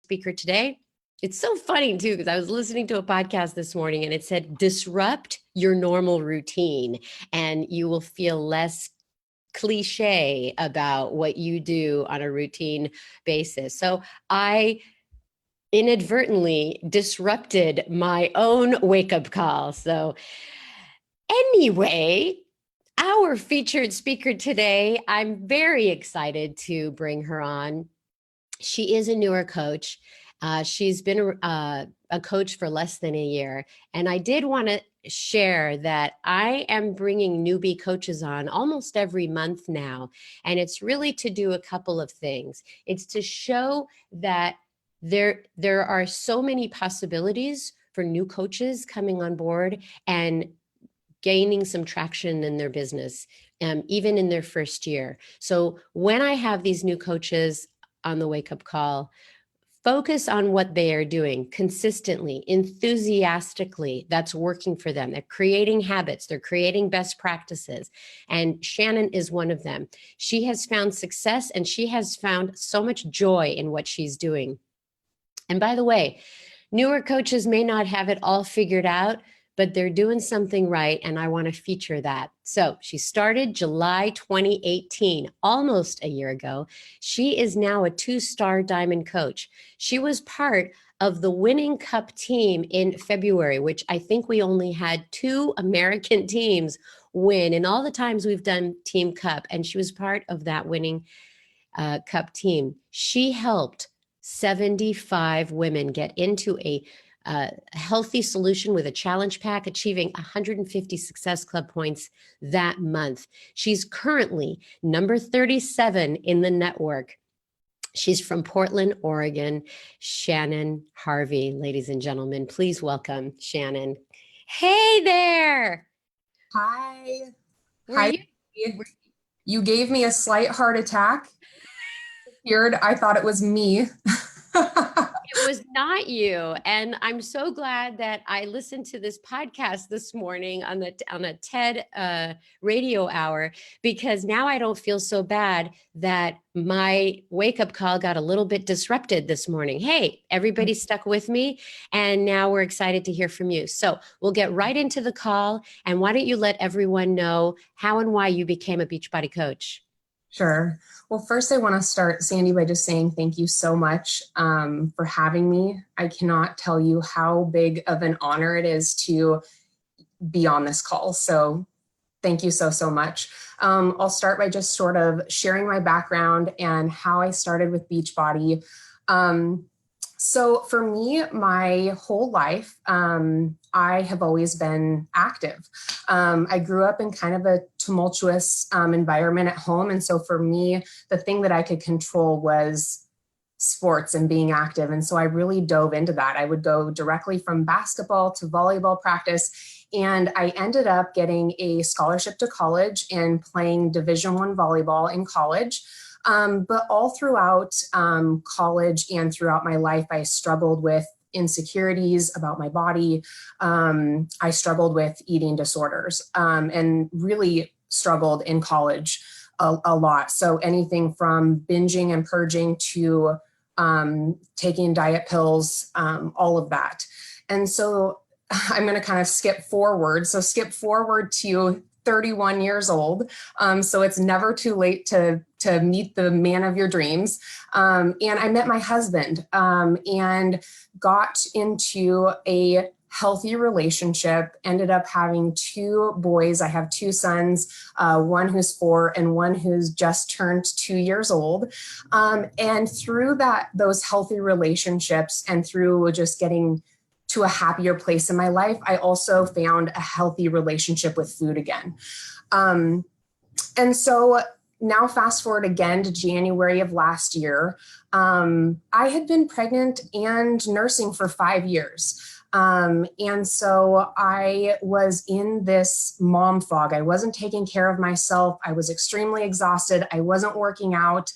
speaker today. It's so funny too, because I was listening to a podcast this morning and it said, disrupt your normal routine and you will feel less cliche about what you do on a routine basis. So I inadvertently disrupted my own wake-up call. So anyway, our featured speaker today, I'm very excited to bring her on. She is a newer coach. She's been a coach for less than a year. And I did want to share that I am bringing newbie coaches on almost every month now. And it's really to do a couple of things. It's to show that there are so many possibilities for new coaches coming on board and gaining some traction in their business, even in their first year. So when I have these new coaches on the wake-up call, focus on what they are doing consistently, enthusiastically. That's working for them. They're creating habits. They're creating best practices. And Shannon is one of them. She has found success and she has found so much joy in what she's doing. And by the way, newer coaches may not have it all figured out, but they're doing something right, and I want to feature that. So she started July 2018, almost a year ago. She is now a 2-star diamond coach. She was part of the winning cup team in February, which I think we only had 2 American teams win in all the times we've done Team Cup, and she was part of that winning cup team. She helped 75 women get into a healthy solution with a challenge pack, achieving 150 Success Club points that month. She's currently number 37 in the network. She's from Portland, Oregon. Shannon Harvey, ladies and gentlemen, please welcome Shannon. Hey there. Hi. Hi. You gave me a slight heart attack. I thought it was me. It was not you. And I'm so glad that I listened to this podcast this morning on a TED radio hour, because now I don't feel so bad that my wake-up call got a little bit disrupted this morning. Hey, everybody stuck with me, and now we're excited to hear from you. So we'll get right into the call. And why don't you let everyone know how and why you became a Beachbody coach? Sure. Well, first I want to start, Sandy, by just saying thank you so much for having me. I cannot tell you how big of an honor it is to be on this call. So thank you so much. I'll start by just sort of sharing my background and how I started with Beachbody. So for me, my whole life, I have always been active. I grew up in kind of a tumultuous environment at home. And so for me, the thing that I could control was sports and being active. And so I really dove into that. I would go directly from basketball to volleyball practice. And I ended up getting a scholarship to college and playing Division I volleyball in college. But all throughout college and throughout my life, I struggled with insecurities about my body. I struggled with eating disorders and really struggled in college a lot. So anything from binging and purging to taking diet pills, all of that. And so I'm going to kind of skip forward. So skip forward to 31 years old. So it's never too late to meet the man of your dreams. And I met my husband and got into a healthy relationship, ended up having 2 boys. I have 2 sons, one who's 4 and one who's just turned 2 years old. And through those healthy relationships and through just getting to a happier place in my life, I also found a healthy relationship with food again. And so now fast forward again to January of last year, I had been pregnant and nursing for 5 years. And so I was in this mom fog. I wasn't taking care of myself. I was extremely exhausted. I wasn't working out.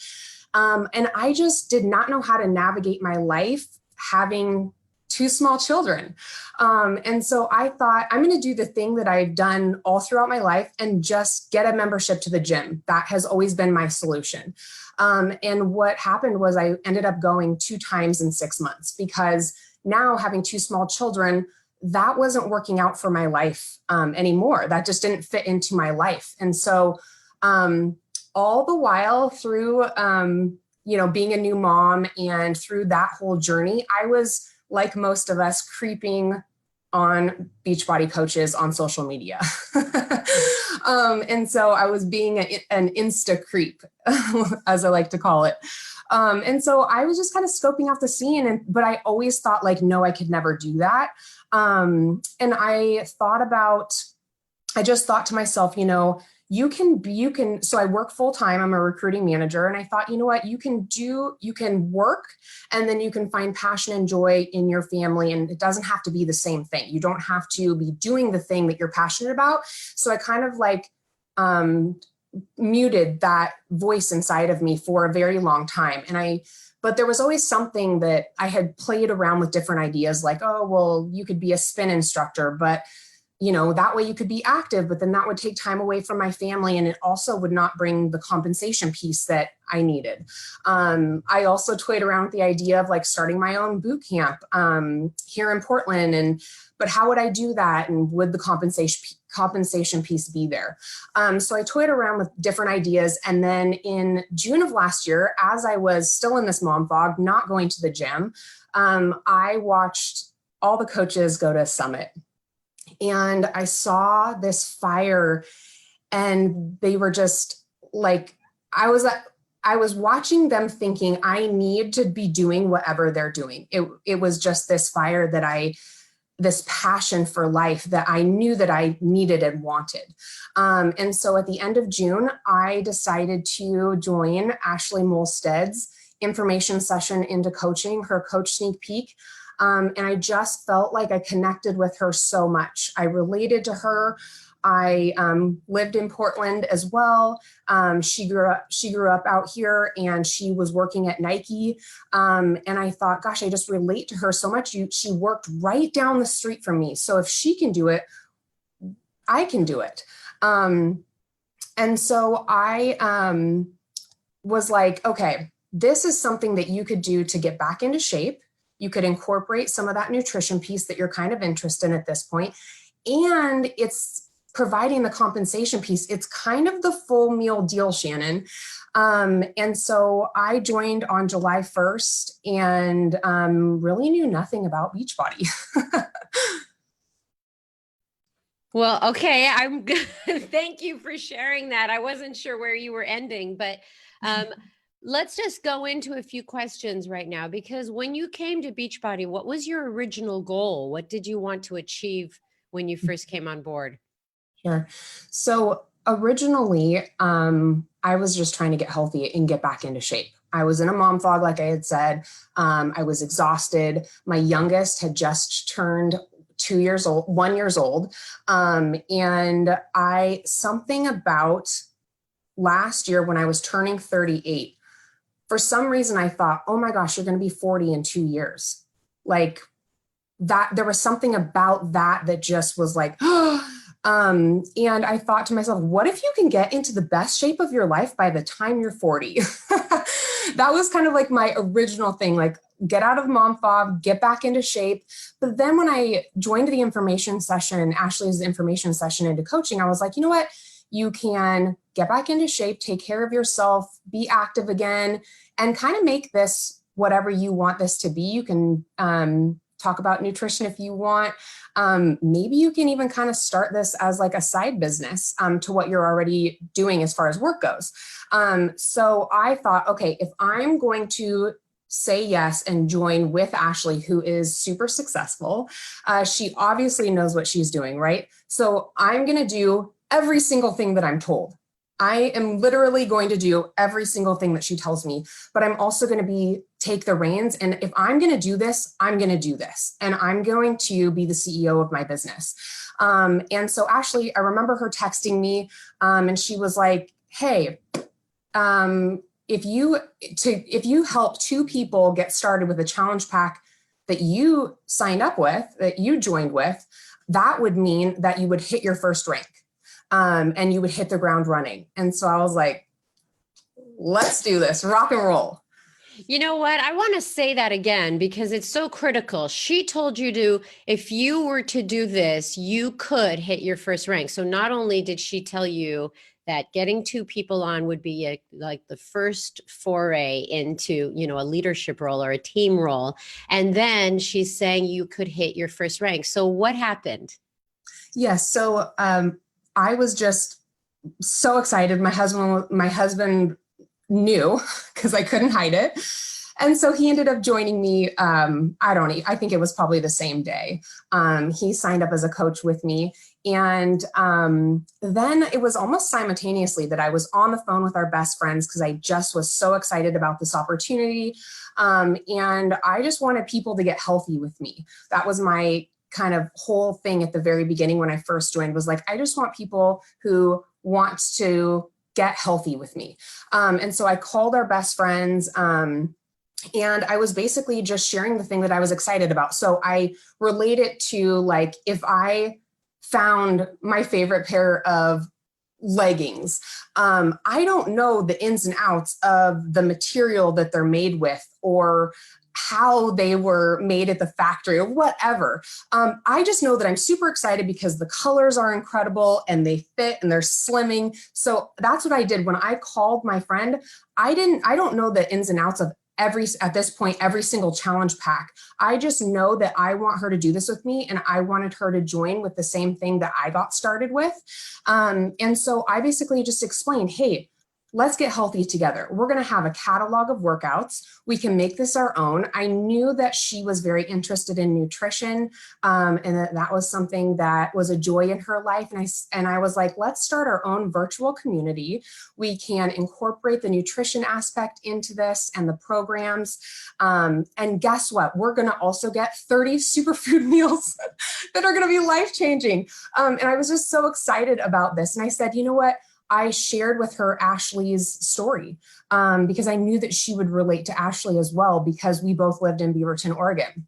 And I just did not know how to navigate my life having 2 small children. And so I thought, I'm going to do the thing that I've done all throughout my life and just get a membership to the gym. That has always been my solution. And what happened was I ended up going 2 times in 6 months, because now having 2 small children, that wasn't working out for my life anymore. That just didn't fit into my life. And so all the while through, being a new mom and through that whole journey, I was, like most of us, creeping on Beachbody coaches on social media. And so I was being an Insta creep, as I like to call it. And so I was just kind of scoping out the scene, but I always thought like, no, I could never do that. And I just thought to myself, you can, so I work full time. I'm a recruiting manager. And I thought, you know what, you can work, and then you can find passion and joy in your family. And it doesn't have to be the same thing. You don't have to be doing the thing that you're passionate about. So I kind of like, muted that voice inside of me for a very long time. But there was always something that I had played around with, different ideas like, oh, well, you could be a spin instructor, but that way you could be active, but then that would take time away from my family. And it also would not bring the compensation piece that I needed. I also toyed around with the idea of like starting my own boot camp here in Portland. But how would I do that? And would the compensation piece be there? So I toyed around with different ideas. And then in June of last year, as I was still in this mom fog, not going to the gym, I watched all the coaches go to Summit. And I saw this fire, and they were just like, I was watching them thinking, I need to be doing whatever they're doing. It was just this fire this passion for life that I knew that I needed and wanted. And so at the end of June, I decided to join Ashley Molsted's information session into coaching, her coach sneak peek. And I just felt like I connected with her so much. I related to her. I lived in Portland as well. She grew up out here, and she was working at Nike. And I thought, gosh, I just relate to her so much. She worked right down the street from me. So if she can do it, I can do it. And so I was like, okay, this is something that you could do to get back into shape. You could incorporate some of that nutrition piece that you're kind of interested in at this point. And it's providing the compensation piece. It's kind of the full meal deal, Shannon. And so I joined on July 1st and really knew nothing about Beachbody. Well, okay. I'm good. Thank you for sharing that. I wasn't sure where you were ending, but let's just go into a few questions right now, because when you came to Beachbody, what was your original goal? What did you want to achieve when you first came on board? Sure. So originally, I was just trying to get healthy and get back into shape. I was in a mom fog, like I had said. I was exhausted. My youngest had just turned 1 year old. And something about last year when I was turning 38, for some reason I thought, oh my gosh, you're going to be 40 in 2 years. Like that, there was something about that just was like, and I thought to myself, what if you can get into the best shape of your life by the time you're 40? That was kind of like my original thing, like get out of mom fog, get back into shape. But then when I joined the information session, Ashley's information session into coaching, I was like, you know what? You can get back into shape, take care of yourself, be active again, and kind of make this whatever you want this to be. You can talk about nutrition if you want. Maybe you can even kind of start this as like a side business to what you're already doing as far as work goes. So I thought, okay, if I'm going to say yes and join with Ashley, who is super successful, she obviously knows what she's doing, right? So I'm going to do every single thing that I'm told. I am literally going to do every single thing that she tells me, but I'm also going to take the reins. And if I'm going to do this, I'm going to do this. And I'm going to be the CEO of my business. And so Ashley, I remember her texting me and she was like, hey, if you help 2 people get started with a challenge pack, that you signed up with, that you joined with, that would mean that you would hit your first rank, and you would hit the ground running. And so I was like, let's do this, rock and roll. You know what? I want to say that again because it's so critical. She told you to, if you were to do this, you could hit your first rank. So not only did she tell you that getting two people on would be like the first foray into, a leadership role or a team role. And then she's saying you could hit your first rank. So what happened? Yes. So I was just so excited. My husband knew because I couldn't hide it. And so he ended up joining me. I think it was probably the same day. He signed up as a coach with me. And then it was almost simultaneously that I was on the phone with our best friends because I just was so excited about this opportunity. And I just wanted people to get healthy with me. That was my kind of whole thing at the very beginning when I first joined, was like, I just want people who want to get healthy with me. And so I called our best friends, and I was basically just sharing the thing that I was excited about. So I relate it to, like, if I found my favorite pair of leggings, I don't know the ins and outs of the material that they're made with, or how they were made at the factory, or whatever. I just know that I'm super excited because the colors are incredible and they fit and they're slimming. So that's what I did when I called my friend. I don't know the ins and outs of at this point, every single challenge pack. I just know that I want her to do this with me, and I wanted her to join with the same thing that I got started with. And so I basically just explained, hey, let's get healthy together. We're going to have a catalog of workouts. We can make this our own. I knew that she was very interested in nutrition, and that was something that was a joy in her life. And I was like, let's start our own virtual community. We can incorporate the nutrition aspect into this and the programs. And guess what? We're going to also get 30 superfood meals that are going to be life-changing. And I was just so excited about this. And I said, you know what? I shared with her Ashley's story, because I knew that she would relate to Ashley as well, because we both lived in Beaverton, Oregon.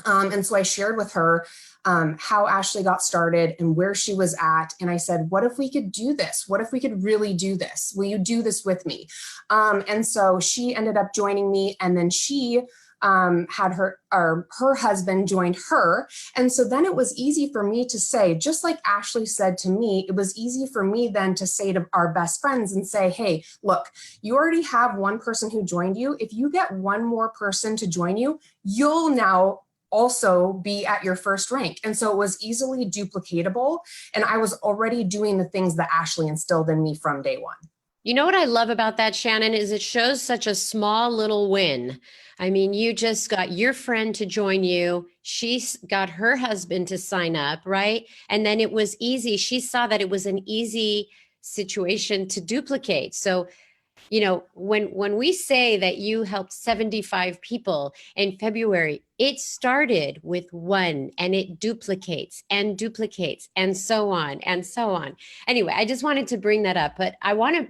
And so I shared with her how Ashley got started and where she was at. And I said, what if we could do this? What if we could really do this? Will you do this with me? And so she ended up joining me, and then she had her husband joined her. And so then it was easy for me to say, just like Ashley said to me, it was easy for me then to say to our best friends and say, hey, look, you already have one person who joined you. If you get one more person to join you, you'll now also be at your first rank. And so it was easily duplicatable. And I was already doing the things that Ashley instilled in me from day one. You know what I love about that, Shannon, is it shows such a small little win. I mean, you just got your friend to join you. She's got her husband to sign up, right? And then it was easy. She saw that it was an easy situation to duplicate. So, when we say that you helped 75 people in February, it started with one, and it duplicates and duplicates and so on and so on. Anyway, I just wanted to bring that up, but I want to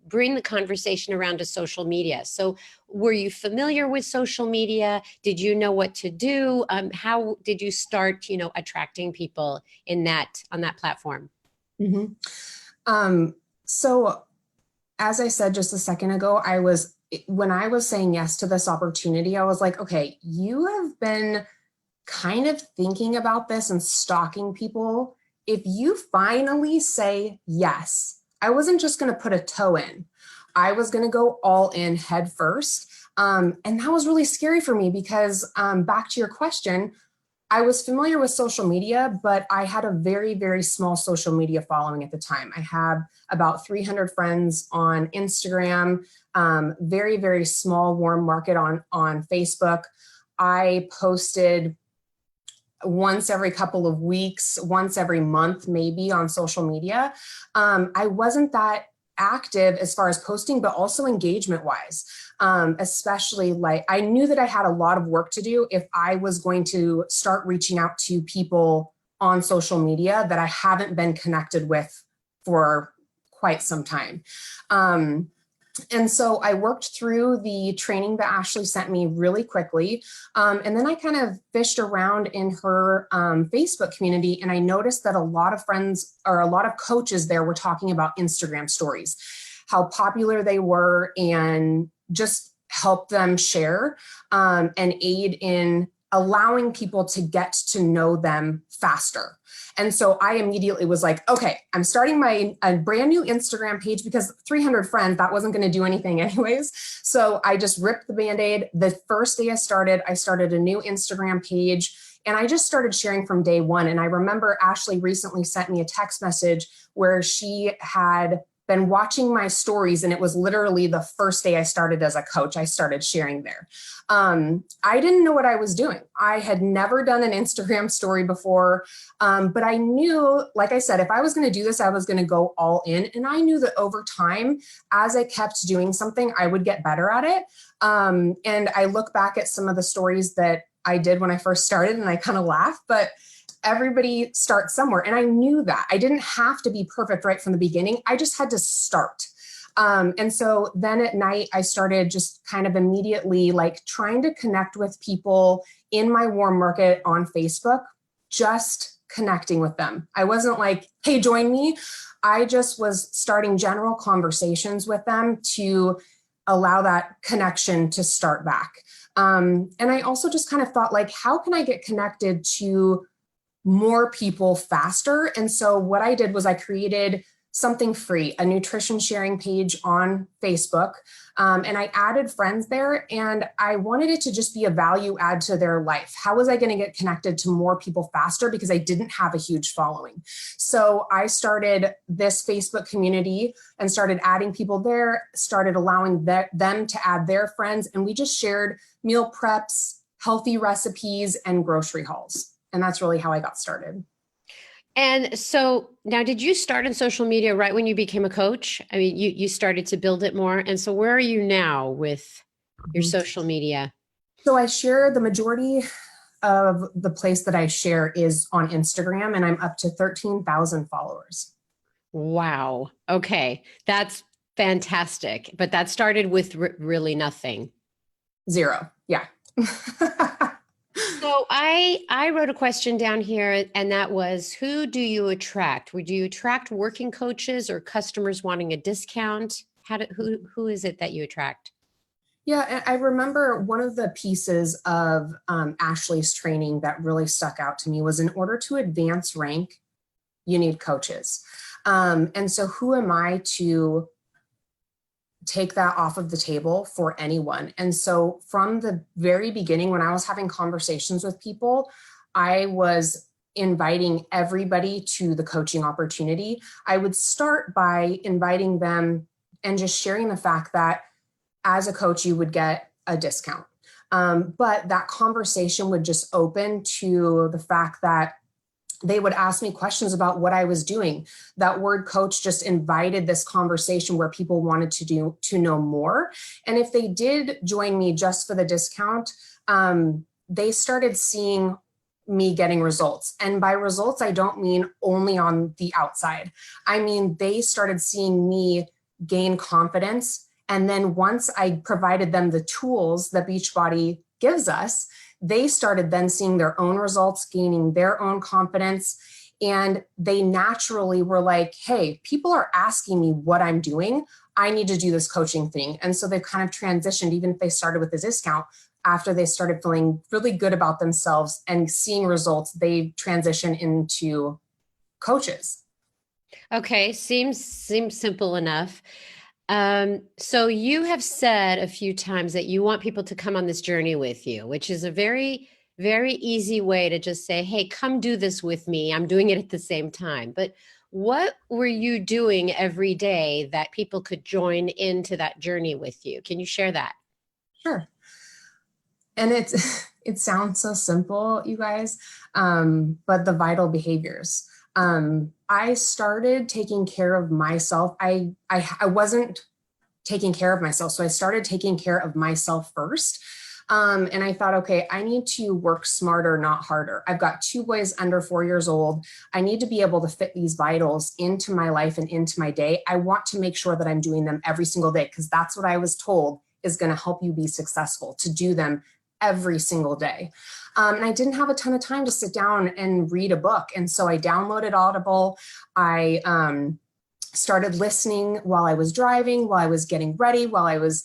bring the conversation around to social media. So were you familiar with social media? Did you know what to do? How did you start, attracting people on that platform? Mm-hmm. So as I said just a second ago, when I was saying yes to this opportunity, I was like, okay, you have been kind of thinking about this and stalking people. If you finally say yes, I wasn't just going to put a toe in. I was going to go all in head first. And that was really scary for me because back to your question, I was familiar with social media, but I had a very, very small social media following at the time. I had about 300 friends on Instagram, very, very small warm market on Facebook. I posted once every couple of weeks, once every month, maybe on social media. I wasn't that active as far as posting, but also engagement wise, especially like I knew that I had a lot of work to do if I was going to start reaching out to people on social media that I haven't been connected with for quite some time. And so I worked through the training that Ashley sent me really quickly. And then I kind of fished around in her Facebook community, and I noticed that a lot of friends or a lot of coaches there were talking about Instagram stories, how popular they were, and just help them share and aid in allowing people to get to know them faster. And so I immediately was like, okay, I'm starting a brand new Instagram page, because 300 friends, that wasn't going to do anything anyways. So I just ripped the Band-Aid. The first day I started a new Instagram page, and I just started sharing from day one. And I remember Ashley recently sent me a text message where she had been watching my stories, and it was literally the first day I started as a coach. I started sharing there. I didn't know what I was doing. I had never done an Instagram story before, but I knew, like I said, if I was going to do this, I was going to go all in. And I knew that over time, as I kept doing something, I would get better at it. And I look back at some of the stories that I did when I first started, and I kind of laugh, but everybody starts somewhere. And I knew that I didn't have to be perfect right from the beginning. I just had to start. And so then at night, I started just kind of immediately like trying to connect with people in my warm market on Facebook, just connecting with them. I wasn't like, hey, join me. I just was starting general conversations with them to allow that connection to start back. And I also just kind of thought, like, how can I get connected to more people faster? And so what I did was I created something free, a nutrition sharing page on Facebook. And I added friends there, and I wanted it to just be a value add to their life. How was I going to get connected to more people faster? Because I didn't have a huge following. So I started this Facebook community and started adding people there, started allowing them to add their friends. And we just shared meal preps, healthy recipes, and grocery hauls. And that's really how I got started. And so now, did you start on social media right when you became a coach? I mean, you started to build it more. And so where are you now with your social media? So I share, the majority of the place that I share is on Instagram, and I'm up to 13,000 followers. Wow. Okay. That's fantastic. But that started with really nothing. Zero. Yeah. So I wrote a question down here, and that was, who do you attract? Would you attract working coaches or customers wanting a discount? Who is it that you attract? Yeah, and I remember one of the pieces of Ashley's training that really stuck out to me was, in order to advance rank, you need coaches. And so who am I to take that off of the table for anyone? And so from the very beginning, when I was having conversations with people, I was inviting everybody to the coaching opportunity. I would start by inviting them and just sharing the fact that as a coach, you would get a discount. But that conversation would just open to the fact that they would ask me questions about what I was doing. That word coach just invited this conversation where people wanted to know more. And if they did join me just for the discount, they started seeing me getting results. And by results, I don't mean only on the outside. I mean, they started seeing me gain confidence. And then once I provided them the tools that Beachbody gives us, they started then seeing their own results, gaining their own confidence. And they naturally were like, hey, people are asking me what I'm doing. I need to do this coaching thing. And so they've kind of transitioned, even if they started with a discount, after they started feeling really good about themselves and seeing results, they transition into coaches. Okay, seems simple enough. So you have said a few times that you want people to come on this journey with you, which is a very, very easy way to just say, hey, come do this with me. I'm doing it at the same time. But what were you doing every day that people could join into that journey with you? Can you share that? Sure. And it sounds so simple, you guys, but the vital behaviors. I started taking care of myself. I wasn't taking care of myself, so I started taking care of myself first. And I thought, okay, I need to work smarter, not harder. I've got 2 boys under 4 years old. I need to be able to fit these vitals into my life and into my day. I want to make sure that I'm doing them every single day, because that's what I was told is going to help you be successful, to do them every single day. And I didn't have a ton of time to sit down and read a book. And so I downloaded Audible. I started listening while I was driving, while I was getting ready, while I was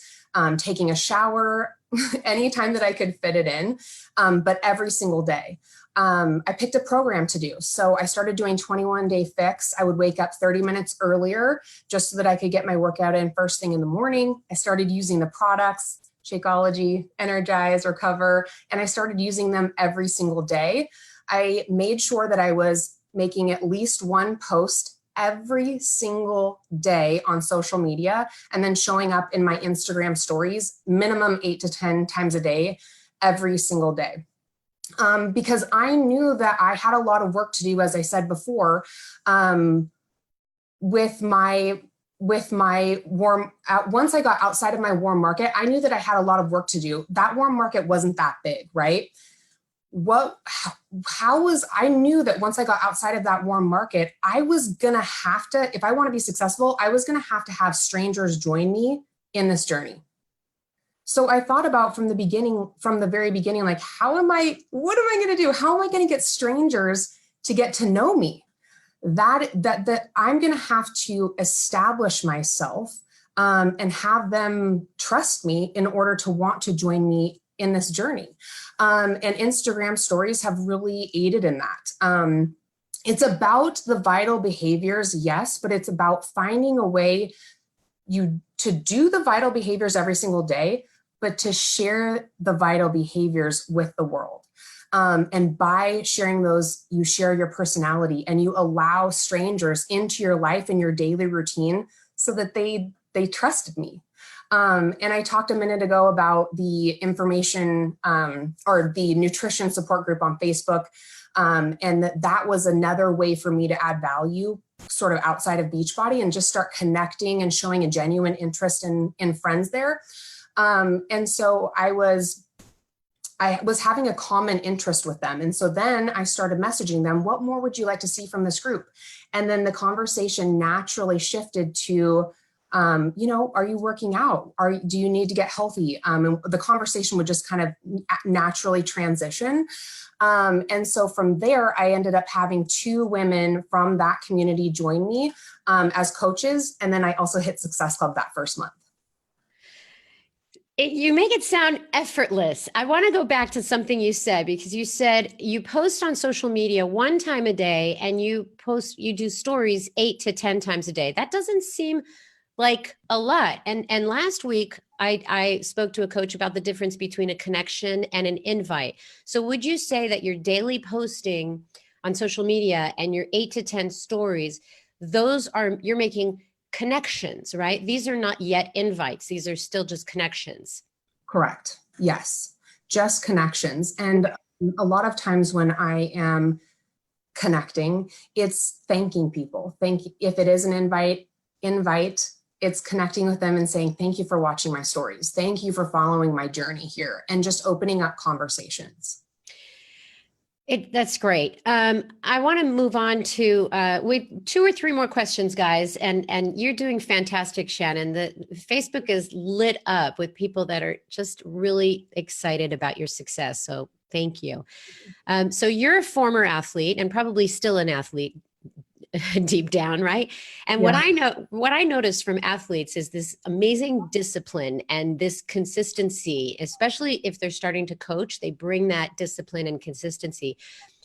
taking a shower, anytime that I could fit it in, but every single day. I picked a program to do. So I started doing 21-day fix. I would wake up 30 minutes earlier just so that I could get my workout in first thing in the morning. I started using the products, Shakeology, Energize, Recover, and I started using them every single day. I made sure that I was making at least one post every single day on social media, and then showing up in my Instagram stories, minimum 8 to 10 times a day, every single day. Because I knew that I had a lot of work to do, as I said before, with my warm, once I got outside of my warm market, I knew that I had a lot of work to do. That warm market wasn't that big, right? I knew that once I got outside of that warm market, I was going to have to, if I want to be successful, I was going to have strangers join me in this journey. So I thought about from the very beginning, like, what am I going to do? How am I going to get strangers to get to know me? That I'm going to have to establish myself and have them trust me in order to want to join me in this journey. And Instagram stories have really aided in that. It's about the vital behaviors, yes, but it's about finding a way to do the vital behaviors every single day, but to share the vital behaviors with the world. And by sharing those, you share your personality and you allow strangers into your life and your daily routine so that they trusted me. And I talked a minute ago about the information or the nutrition support group on Facebook. And that was another way for me to add value sort of outside of Beachbody and just start connecting and showing a genuine interest in friends there. And so I was having a common interest with them. And so then I started messaging them, what more would you like to see from this group? And then the conversation naturally shifted to, are you working out? Do you need to get healthy? And the conversation would just kind of naturally transition. And so from there, I ended up having 2 women from that community join me as coaches. And then I also hit Success Club that first month. You make it sound effortless. I want to go back to something you said, because you said you post on social media 1 time a day and you do stories 8 to 10 times a day. That doesn't seem like a lot. And last week I spoke to a coach about the difference between a connection and an invite. So would you say that your daily posting on social media and your 8 to 10 stories, you're making connections, right? These are not yet invites. These are still just connections. Correct. Yes. Just connections. And a lot of times when I am connecting, it's thanking people. If it is an invite, it's connecting with them and saying, thank you for watching my stories. Thank you for following my journey here, and just opening up conversations. That's great. I want to move on to 2 or 3 more questions, guys. And you're doing fantastic, Shannon. The Facebook is lit up with people that are just really excited about your success. So thank you. So you're a former athlete and probably still an athlete deep down, right? And Yeah. what I noticed from athletes is this amazing discipline and this consistency, especially if they're starting to coach, they bring that discipline and consistency.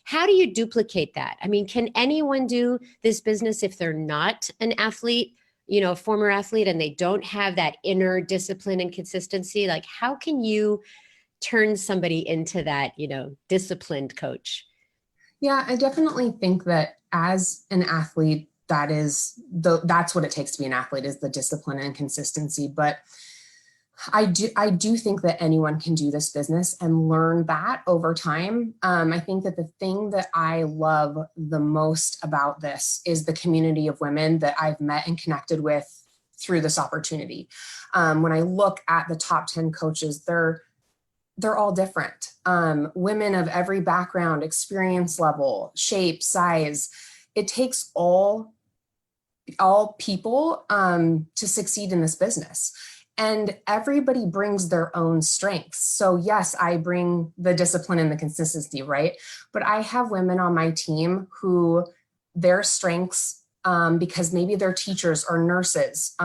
How do you duplicate that? I mean, can anyone do this business if they're not an athlete, a former athlete, and they don't have that inner discipline and consistency? Like, how can you turn somebody into that, disciplined coach? Yeah, I definitely think that as an athlete, that's what it takes to be an athlete, is the discipline and consistency. But I do think that anyone can do this business and learn that over time. I think that the thing that I love the most about this is the community of women that I've met and connected with through this opportunity. When I look at the top 10 coaches, they're all different. Women of every background, experience level, shape, size. It takes all people to succeed in this business. And everybody brings their own strengths. So yes, I bring the discipline and the consistency, right? But I have women on my team who their strengths, because maybe they're teachers or nurses,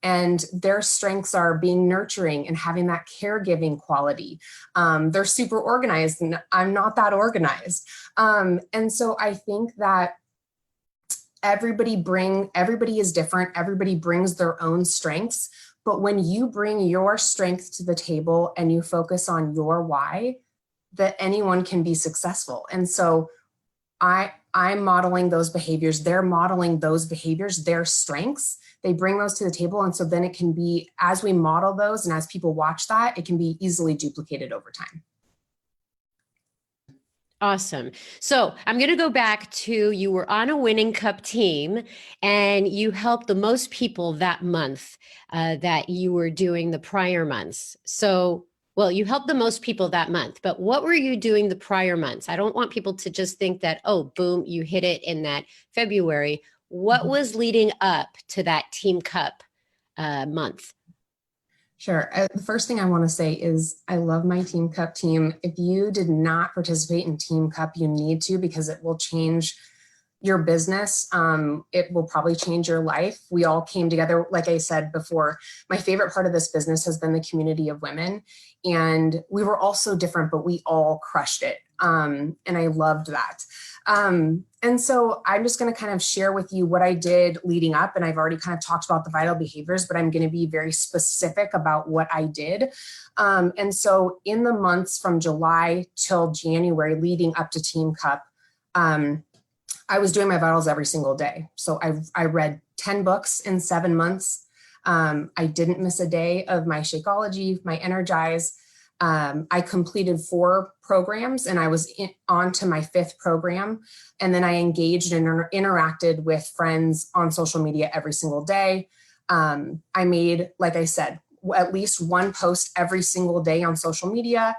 and their strengths are being nurturing and having that caregiving quality. They're super organized and I'm not that organized. And so I think that everybody is different. Everybody brings their own strengths. But when you bring your strength to the table and you focus on your why, that anyone can be successful. And so I'm modeling those behaviors. They're modeling those behaviors, their strengths. They bring those to the table. And so then it can be, as we model those and as people watch that, it can be easily duplicated over time. Awesome. So I'm going to go back to, you were on a winning cup team and you helped the most people that month that you were doing the prior months. So, well, you helped the most people that month, but what were you doing the prior months? I don't want people to just think that, oh, boom, you hit it in that February. What was leading up to that team cup month? Sure. The first thing I want to say is I love my Team Cup team. If you did not participate in Team Cup, you need to, because it will change your business. It will probably change your life. We all came together. Like I said before, my favorite part of this business has been the community of women. And we were all so different, but we all crushed it. And I loved that. And so I'm just going to kind of share with you what I did leading up. And I've already kind of talked about the vital behaviors, but I'm going to be very specific about what I did. And so in the months from July till January leading up to Team Cup, I was doing my vitals every single day. So I read 10 books in 7 months. I didn't miss a day of my Shakeology, my Energize. I completed 4 programs and I was on to my 5th program. And then I engaged and interacted with friends on social media every single day. I made, like I said, at least 1 post every single day on social media.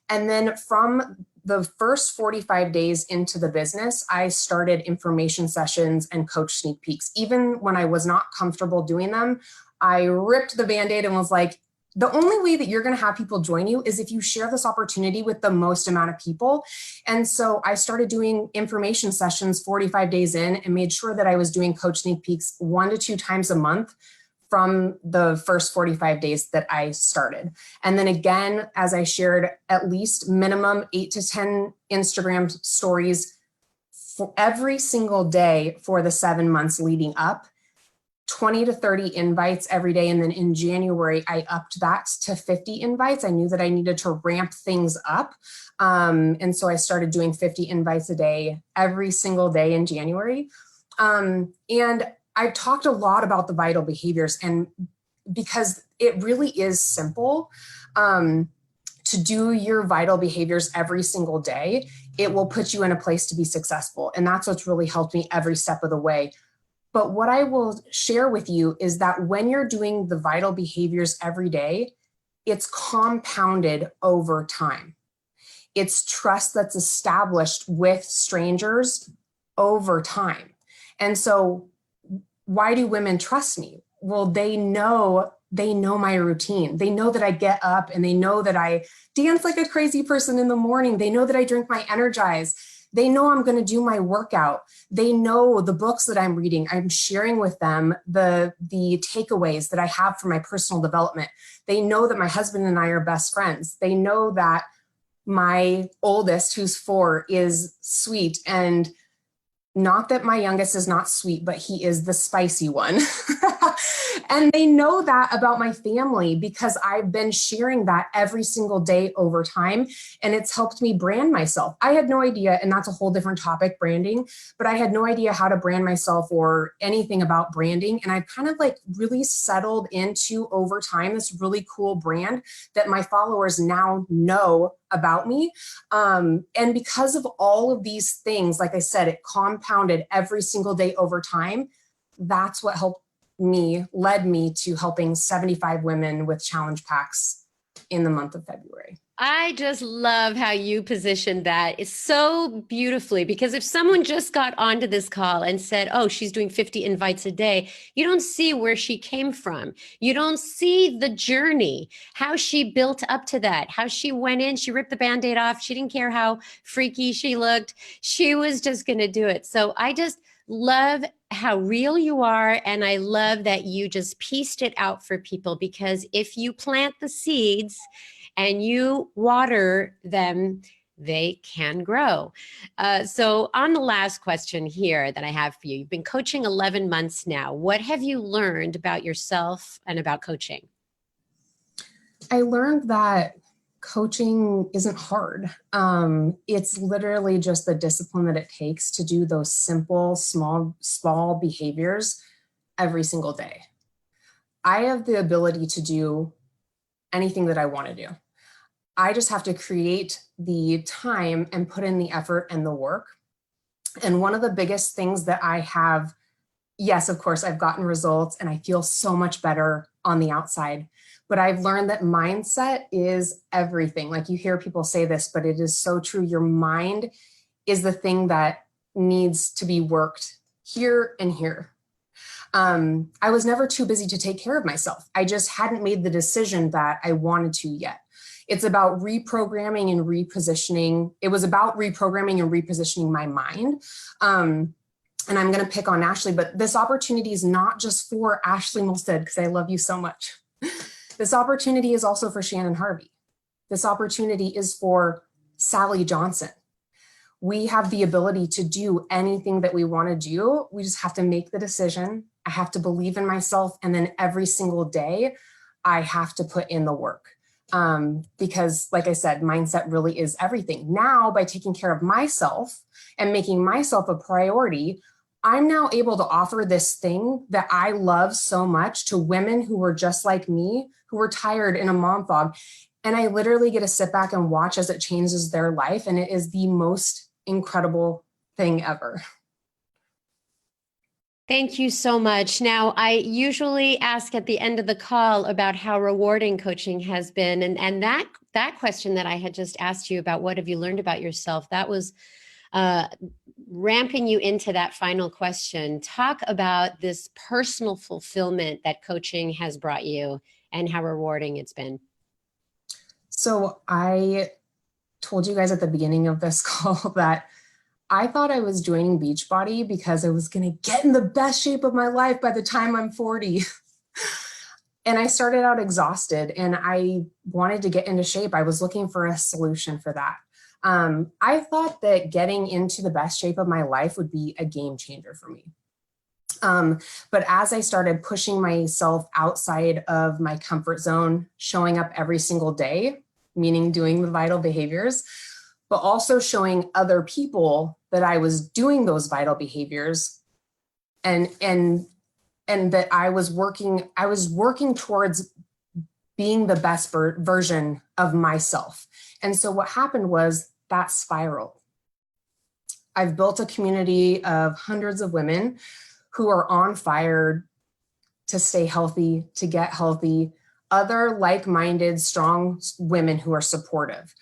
And then from the first 45 days into the business, I started information sessions and coach sneak peeks. Even when I was not comfortable doing them, I ripped the Band-Aid and was like, the only way that you're going to have people join you is if you share this opportunity with the most amount of people. And so I started doing information sessions 45 days in and made sure that I was doing coach sneak peeks 1 to 2 times a month from the first 45 days that I started. And then again, as I shared, at least minimum 8 to 10 Instagram stories for every single day for the 7 months leading up, 20 to 30 invites every day. And then in January, I upped that to 50 invites. I knew that I needed to ramp things up. And so I started doing 50 invites a day, every single day in January. And I've talked a lot about the vital behaviors, and because it really is simple to do your vital behaviors every single day, it will put you in a place to be successful. And that's what's really helped me every step of the way. But what I will share with you is that when you're doing the vital behaviors every day, it's compounded over time. It's trust that's established with strangers over time. And so why do women trust me? Well, they know my routine. They know that I get up and they know that I dance like a crazy person in the morning. They know that I drink my Energize. They know I'm going to do my workout. They know the books that I'm reading. I'm sharing with them the takeaways that I have for my personal development. They know that my husband and I are best friends. They know that my oldest, who's 4, is sweet, and not that my youngest is not sweet, but he is the spicy one. And they know that about my family because I've been sharing that every single day over time. And it's helped me brand myself. I had no idea, and that's a whole different topic, branding, but I had no idea how to brand myself or anything about branding. And I've kind of like really settled into over time this really cool brand that my followers now know about me. And because of all of these things, like I said, it compounded every single day over time. That's what led me to helping 75 women with challenge packs in the month of February. I just love how you positioned that. It's so beautifully because if someone just got onto this call and said, oh, she's doing 50 invites a day, you don't see where she came from. You don't see the journey, how she built up to that, how she went in, she ripped the Band-Aid off. She didn't care how freaky she looked. She was just going to do it. So I just love how real you are. And I love that you just pieced it out for people because if you plant the seeds, and you water them, they can grow. So, on the last question here that I have for you, you've been coaching 11 months now. What have you learned about yourself and about coaching? I learned that coaching isn't hard. It's literally just the discipline that it takes to do those simple, small behaviors every single day. I have the ability to do anything that I want to do. I just have to create the time and put in the effort and the work. And one of the biggest things that I have, yes, of course, I've gotten results and I feel so much better on the outside, but I've learned that mindset is everything. Like you hear people say this, but it is so true. Your mind is the thing that needs to be worked here and here. I was never too busy to take care of myself. I just hadn't made the decision that I wanted to yet. It's about reprogramming and repositioning. It was about reprogramming and repositioning my mind. And I'm going to pick on Ashley, but this opportunity is not just for Ashley Molstead, because I love you so much. This opportunity is also for Shannon Harvey. This opportunity is for Sally Johnson. We have the ability to do anything that we want to do. We just have to make the decision. I have to believe in myself. And then every single day, I have to put in the work. Because like I said, mindset really is everything. Now, by taking care of myself and making myself a priority, I'm now able to offer this thing that I love so much to women who were just like me, who were tired in a mom fog. And I literally get to sit back and watch as it changes their life. And it is the most incredible thing ever. Thank you so much. Now, I usually ask at the end of the call about how rewarding coaching has been. And that question that I had just asked you about what have you learned about yourself, that was ramping you into that final question. Talk about this personal fulfillment that coaching has brought you and how rewarding it's been. So I told you guys at the beginning of this call that I thought I was joining Beachbody because I was going to get in the best shape of my life by the time I'm 40. And I started out exhausted and I wanted to get into shape. I was looking for a solution for that. I thought that getting into the best shape of my life would be a game changer for me. But as I started pushing myself outside of my comfort zone, showing up every single day, meaning doing the vital behaviors, but also showing other people that I was doing those vital behaviors and that I was working towards being the best version of myself. And so what happened was that spiraled. I've built a community of hundreds of women who are on fire to stay healthy, to get healthy, other like-minded, strong women who are supportive.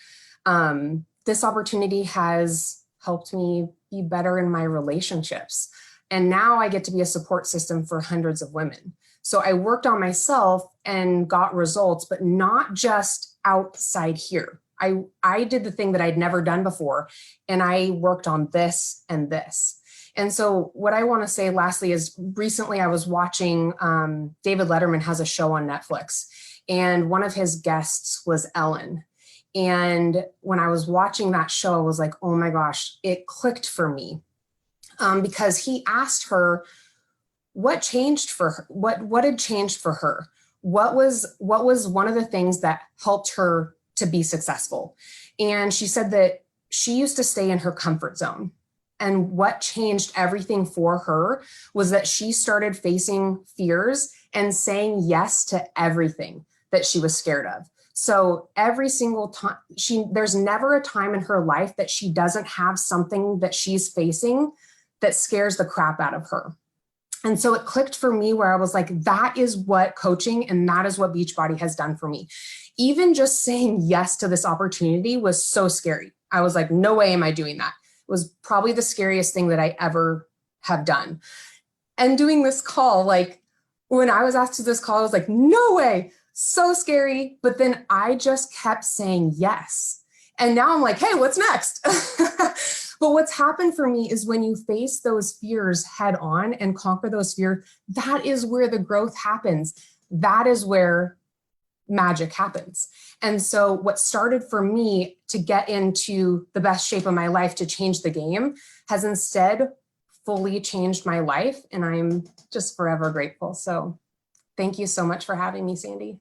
This opportunity has helped me be better in my relationships. And now I get to be a support system for hundreds of women. So I worked on myself and got results, but not just outside here. I did the thing that I'd never done before, and I worked on this and this. And so what I want to say lastly is recently I was watching, David Letterman has a show on Netflix, and one of his guests was Ellen. And when I was watching that show, I was like, oh my gosh, it clicked for me. Because he asked her what changed for her, what had changed for her? What was one of the things that helped her to be successful? And she said that she used to stay in her comfort zone. And what changed everything for her was that she started facing fears and saying yes to everything that she was scared of. So every single time, there's never a time in her life that she doesn't have something that she's facing that scares the crap out of her. And so it clicked for me where I was like, that is what coaching and that is what Beachbody has done for me. even just saying yes to this opportunity was so scary. I was like, no way am I doing that. It was probably the scariest thing that I ever have done. And doing this call, like when I was asked to this call, I was like, no way, so scary. But then I just kept saying yes. And now I'm like, hey, what's next? But what's happened for me is when you face those fears head on and conquer those fears, that is where the growth happens. That is where magic happens. And so what started for me to get into the best shape of my life, to change the game, has instead fully changed my life. And I'm just forever grateful. So thank you so much for having me, Sandy.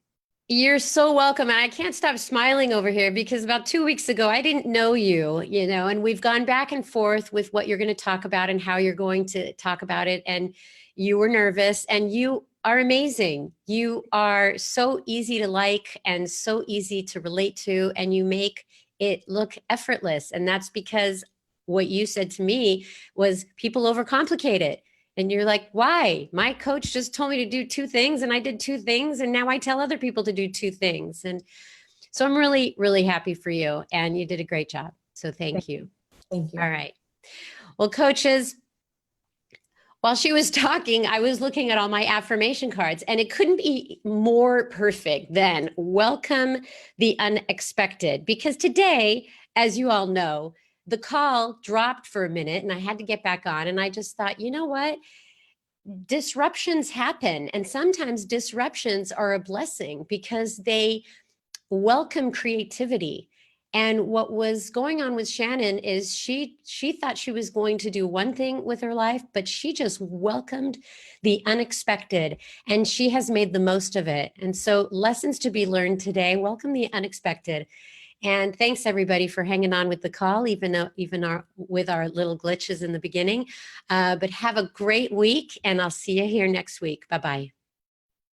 You're so welcome. And I can't stop smiling over here because about 2 weeks ago, I didn't know you, and we've gone back and forth with what you're going to talk about and how you're going to talk about it. And you were nervous, and you are amazing. You are so easy to like and so easy to relate to, and you make it look effortless. And that's because what you said to me was people overcomplicate it. And you're like, why? My coach just told me to do two things and I did two things. And now I tell other people to do two things. And so I'm really, really happy for you. And you did a great job. So thank you. Thank you. All right. Well, coaches, while she was talking, I was looking at all my affirmation cards, and it couldn't be more perfect than welcome the unexpected. Because today, as you all know, the call dropped for a minute and I had to get back on. And I just thought, you know what? Disruptions happen, and sometimes disruptions are a blessing because they welcome creativity. And what was going on with Shannon is she thought she was going to do one thing with her life, but she just welcomed the unexpected, and she has made the most of it. And so, lessons to be learned today: welcome the unexpected. And thanks everybody for hanging on with the call, even with our little glitches in the beginning. But have a great week, and I'll see you here next week. Bye-bye.